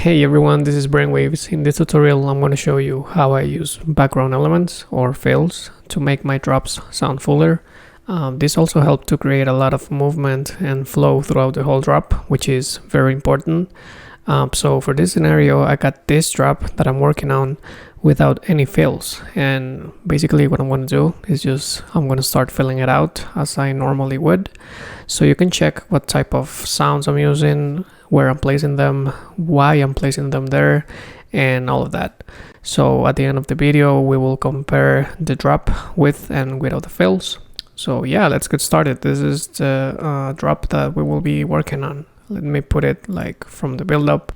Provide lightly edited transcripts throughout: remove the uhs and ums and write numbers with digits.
Hey everyone, this is Brainwaves. In this tutorial I'm going to show you how I use background elements or fills to make my drops sound fuller. This also helped to create a lot of movement and flow throughout the whole drop, which is very important. So for this scenario I got this drop that I'm working on without any fills, and basically what I'm going to do is I'm going to start filling it out as I normally would. So you can check what type of sounds I'm using, where I'm placing them, why I'm placing them there, and all of that. So at the end of the video we will compare the drop with and without the fills. So yeah, let's get started. This is the drop that we will be working on. Let me put it like from the build up.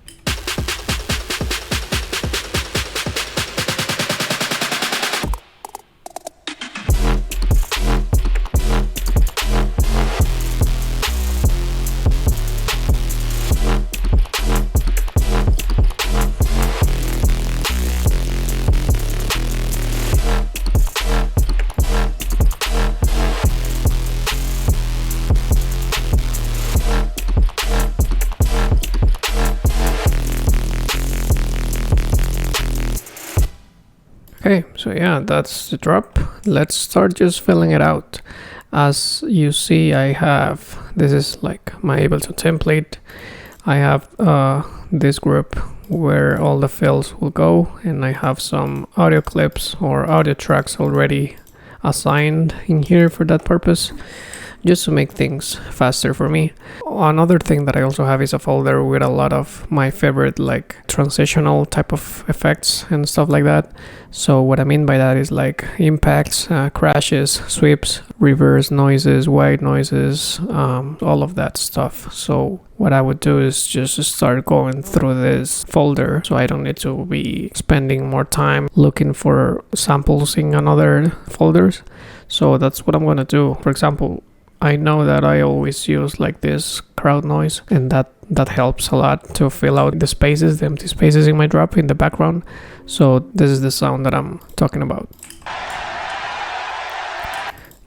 Okay, so yeah, that's the drop. Let's start just filling it out. As you see, I have, this is like my Ableton template. I have this group where all the fills will go, and I have some audio clips or audio tracks already assigned in here for that purpose, just to make things faster for me. Another thing that I also have is a folder with a lot of my favorite like transitional type of effects and stuff like that. So what I mean by that is like impacts, crashes, sweeps, reverse noises, white noises, all of that stuff. So what I would do is just start going through this folder, so I don't need to be spending more time looking for samples in another folders. So that's what I'm gonna do. For example, I know that I always use like this crowd noise, and that helps a lot to fill out the spaces, the empty spaces in my drop in the background. So this is the sound that I'm talking about.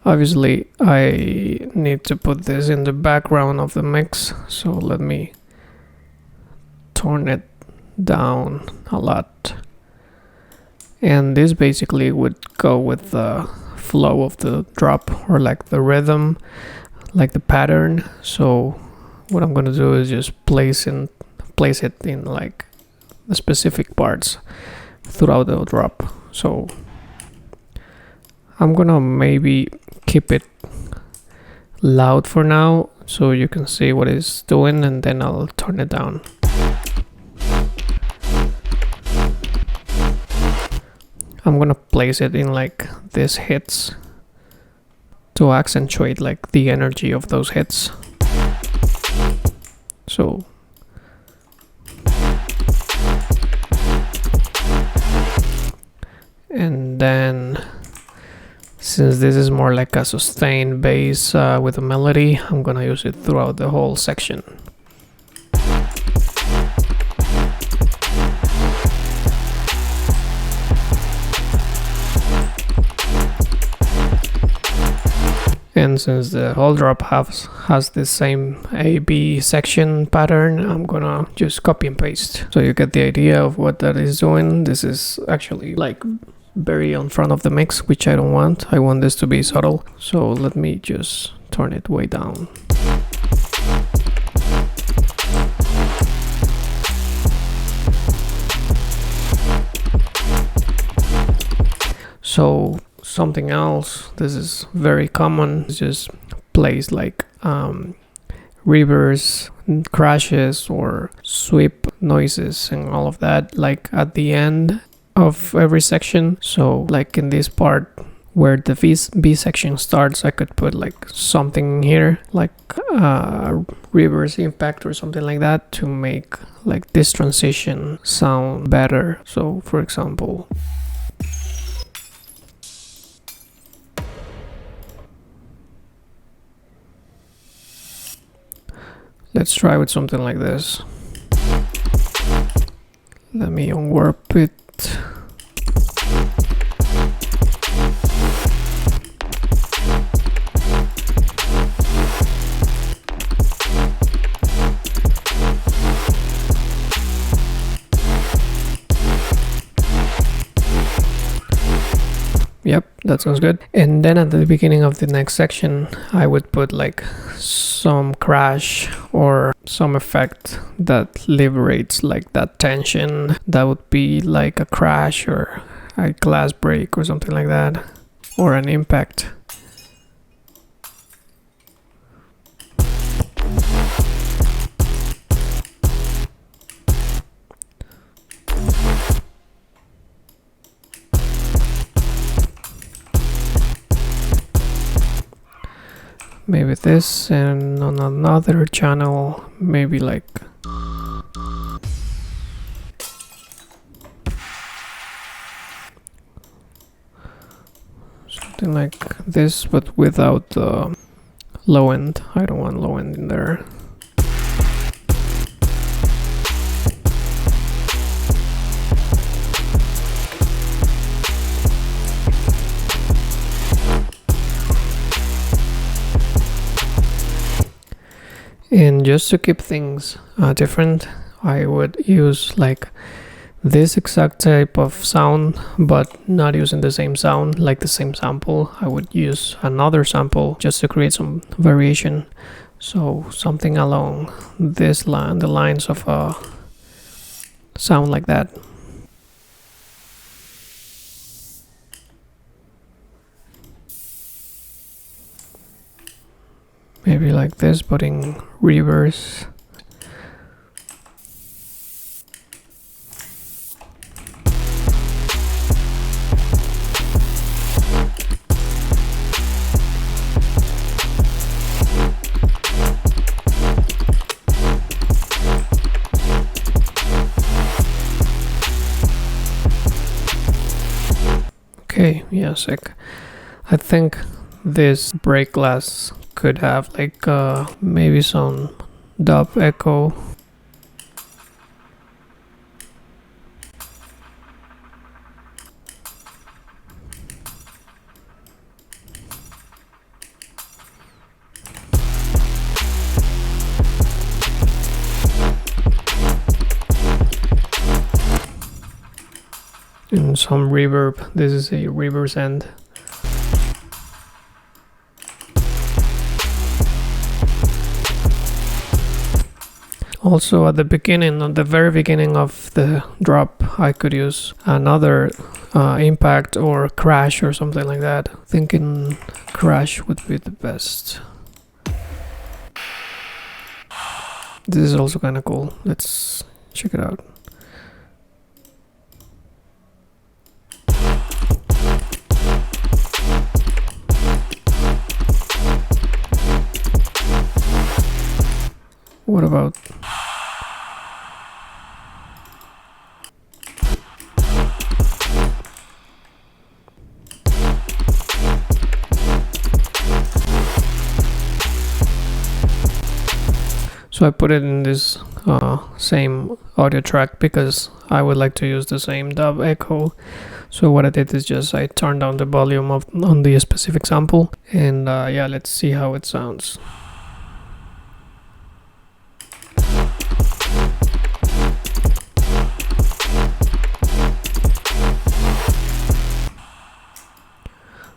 Obviously I need to put this in the background of the mix, so let me turn it down a lot. And this basically would go with the flow of the drop, or like the rhythm, like the pattern. So what I'm gonna do is just place it in like the specific parts throughout the drop. So I'm gonna maybe keep it loud for now so you can see what it's doing, and then I'll turn it down. I'm gonna place it in like these hits to accentuate like the energy of those hits. So and then since this is more like a sustained bass with a melody, I'm gonna use it throughout the whole section. And since the whole drop has the same A-B section pattern, I'm gonna just copy and paste. So you get the idea of what that is doing. This is actually like very on front of the mix, which I don't want. I want this to be subtle. So let me just turn it way down. So something else, this is very common, just place like reverse, crashes, or sweep noises and all of that like at the end of every section. So like in this part where the B section starts, I could put like something here like reverse impact or something like that to make like this transition sound better. So for example, let's try with something like this. Let me unwarp it. Yep, that sounds good. And then at the beginning of the next section, I would put like some crash or some effect that liberates like that tension. That would be like a crash or a glass break or something like that, or an impact. Maybe this, and on another channel, maybe like something like this, but without the low end. I don't want low end in there. And just to keep things different, I would use like this exact type of sound, but not using the same sound, like the same sample. I would use another sample just to create some variation. So something along this line, the lines of a sound like that. Maybe like this, but in reverse. Okay, yeah, sick. I think this break glass could have like maybe some dub echo. And some reverb. This is a reverse end. Also at the very beginning of the drop, I could use another impact or crash or something like that. Thinking crash would be the best. This is also kind of cool. Let's check it out. What about so I put it in this same audio track because I would like to use the same dub echo. So what I did is just I turned down the volume on the specific sample, and yeah, let's see how it sounds.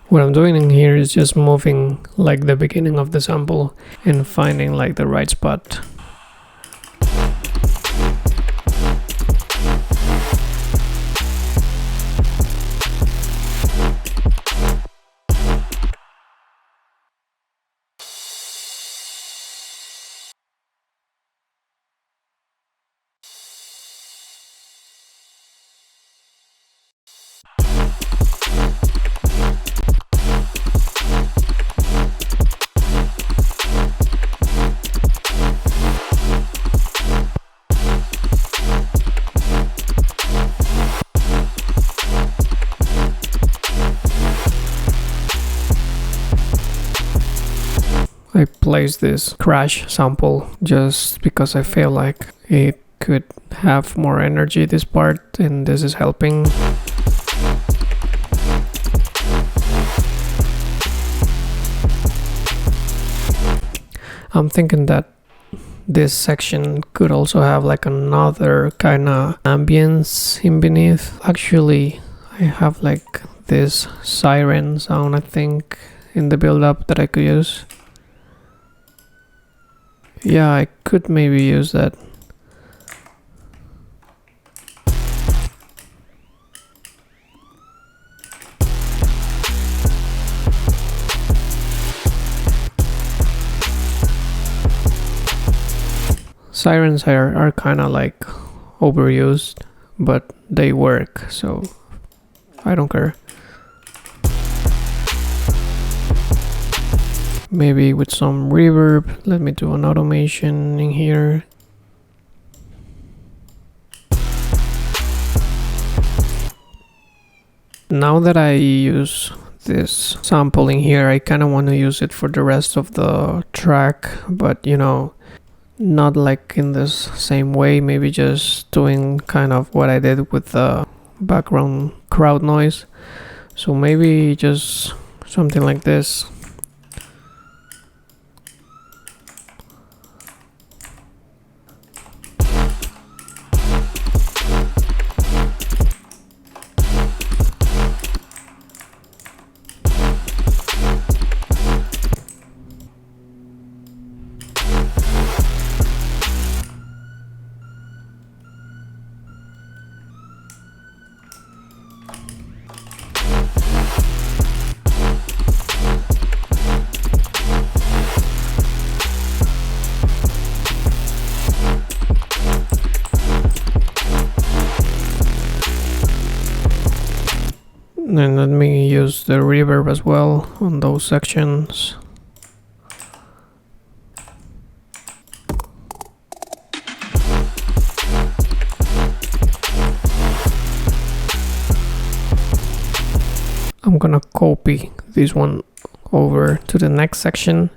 What I'm doing in here is just moving like the beginning of the sample and finding like the right spot. I placed this crash sample just because I feel like it could have more energy, this part, and this is helping. I'm thinking that this section could also have like another kind of ambience in beneath. Actually, I have like this siren sound, I think, in the build-up that I could use. Yeah, I could maybe use that. Sirens are kind of like overused, but they work, so I don't care. Maybe with some reverb. Let me do an automation in here. Now that I use this sample in here, I kind of want to use it for the rest of the track, but you know, not like in this same way, maybe just doing kind of what I did with the background crowd noise. So maybe just something like this. And let me use the reverb as well on those sections. I'm gonna copy this one over to the next section,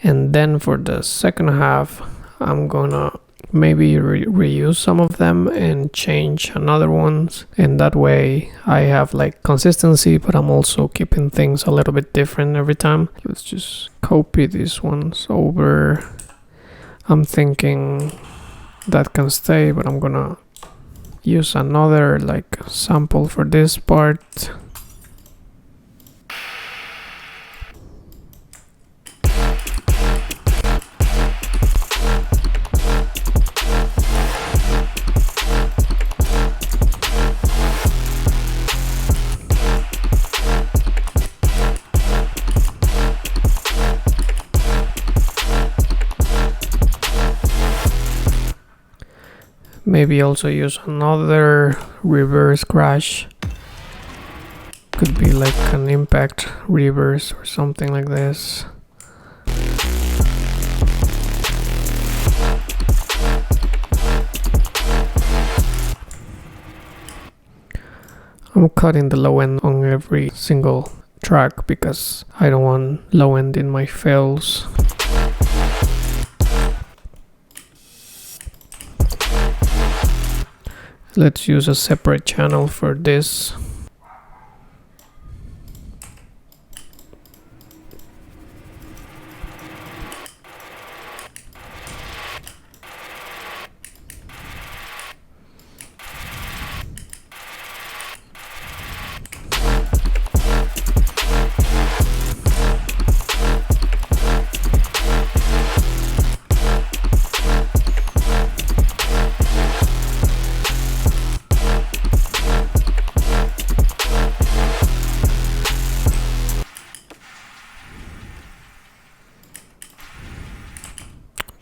and then for the second half I'm gonna maybe reuse some of them and change another ones, and that way I have like consistency, but I'm also keeping things a little bit different every time. Let's just copy these ones over. I'm thinking that can stay, but I'm gonna use another like sample for this part. Maybe also use another reverse crash. Could be like an impact reverse or something like this. I'm cutting the low end on every single track because I don't want low end in my fills. Let's use a separate channel for this.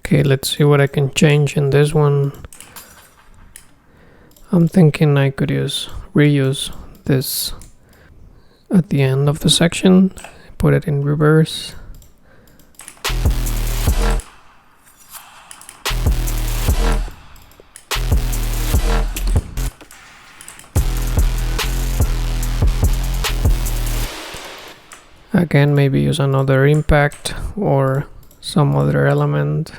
Okay, let's see what I can change in this one. I'm thinking I could reuse this at the end of the section, put it in reverse. Again, maybe use another impact or some other element.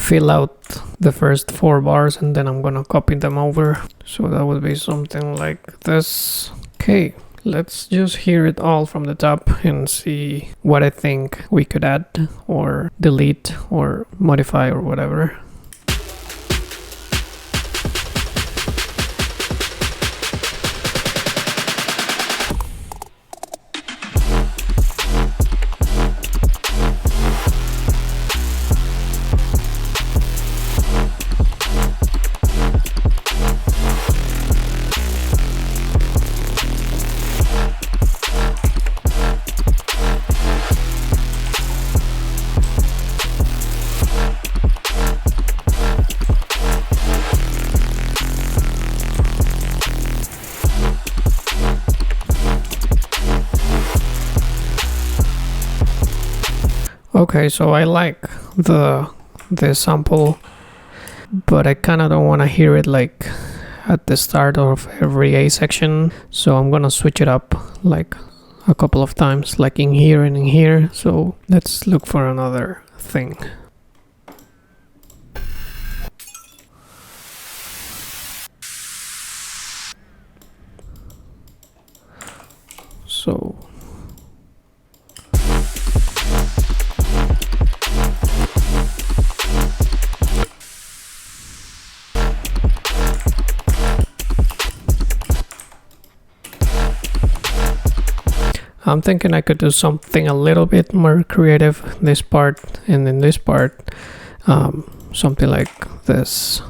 fill out the first 4 bars and then I'm gonna copy them over. So that would be something like this. Okay, let's just hear it all from the top and see what I think we could add or delete or modify or whatever. Okay, so I like the sample, but I kind of don't want to hear it like at the start of every A section, so I'm gonna switch it up like a couple of times, like in here and in here. So let's look for another thing. So I'm thinking I could do something a little bit more creative this part, and in this part something like this.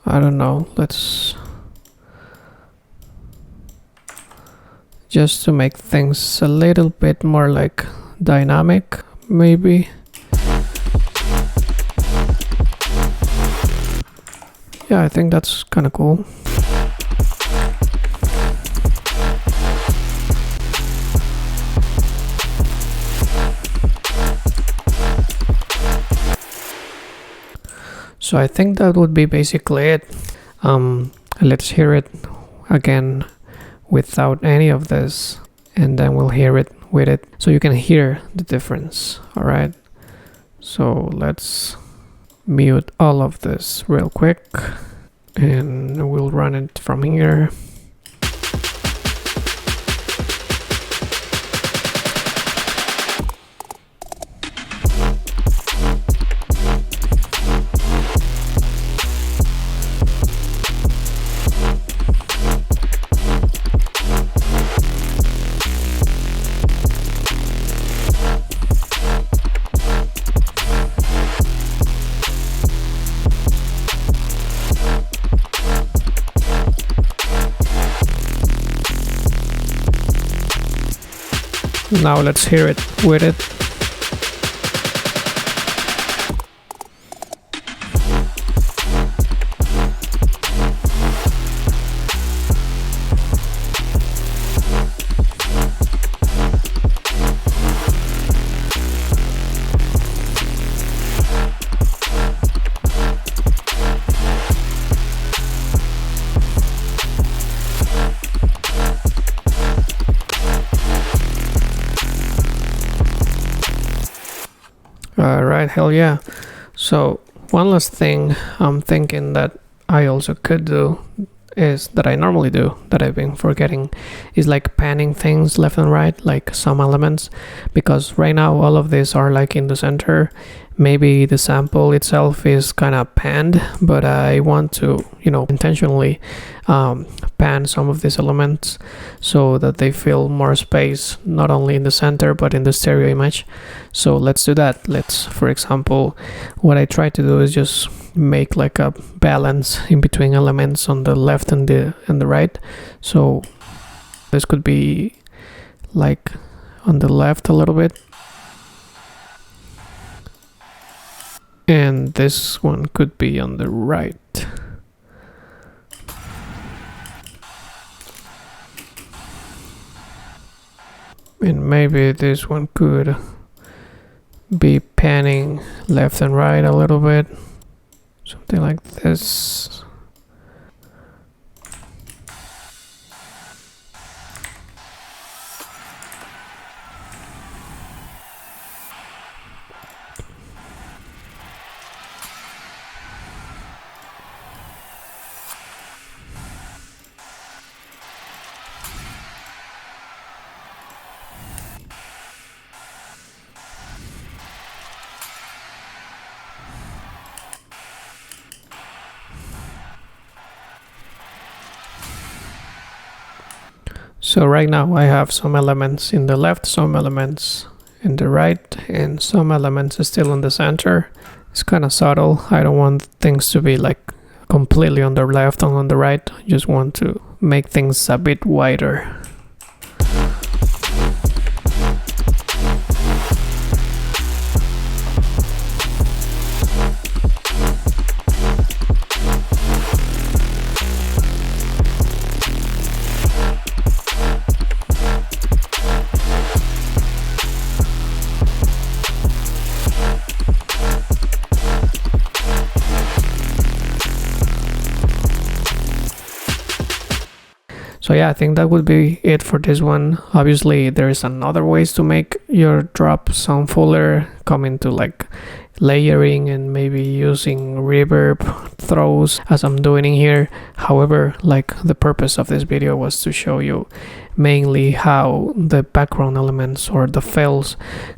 I don't know, let's just to make things a little bit more like dynamic, maybe. Yeah, I think that's kind of cool. So I think that would be basically it. Let's hear it again without any of this, and then we'll hear it with it, so you can hear the difference. All right, so let's mute all of this real quick and we'll run it from here. Now let's hear it with it. Alright, hell yeah. So one last thing I'm thinking that I also could do is that I normally do, that I've been forgetting, is like panning things left and right, like some elements, because right now all of these are like in the center. Maybe the sample itself is kind of panned, but I want to, intentionally pan some of these elements so that they fill more space, not only in the center but in the stereo image. So let's do that. For example, what I try to do is just make like a balance in between elements on the left and the right. So this could be like on the left a little bit, and this one could be on the right. And maybe this one could be panning left and right a little bit, something like this. So right now I have some elements in the left, some elements in the right, and some elements still in the center. It's kind of subtle. I don't want things to be like completely on the left and on the right. I just want to make things a bit wider. So yeah, I think that would be it for this one. Obviously, there's another ways to make your drop sound fuller, coming to like layering and maybe using reverb throws as I'm doing in here. However, like the purpose of this video was to show you mainly how the background elements or the fills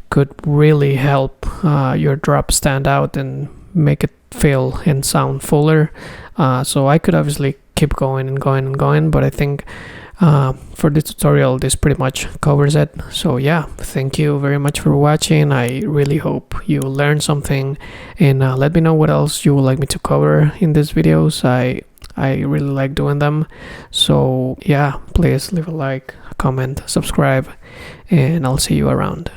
could really help your drop stand out and make it feel and sound fuller. So I could obviously keep going and going and going, but I think for this tutorial this pretty much covers it. So yeah, thank you very much for watching. I really hope you learned something, and let me know what else you would like me to cover in these videos. I really like doing them. So yeah, please leave a like, comment, subscribe, and I'll see you around.